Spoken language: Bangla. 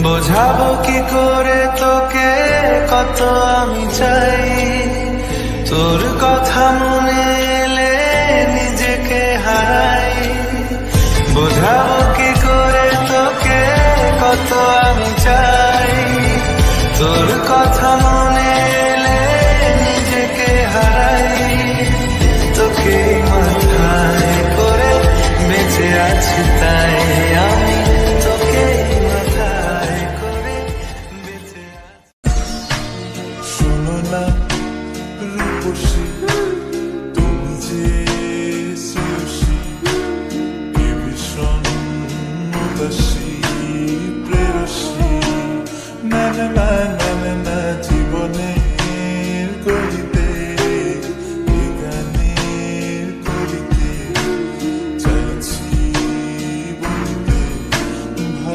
বোঝাবো কি করে তোকে কত আমি চাই, তোর কথা মনে এলে নিজেকে হারাই। বোঝাবো কি করে তোকে কত আমি চাই, তোর কথা মনে এলে নিজেকে হারাই। তোকে মাথায় করে বেঁচে আছি তাই আমি, তোকে মাথায় করে বেঁচে আছি। শোনো না রূপসী, তুমি যে শ্রেয়সী, এ ভীষণ উদাসী প্রেয়সী, না না না না না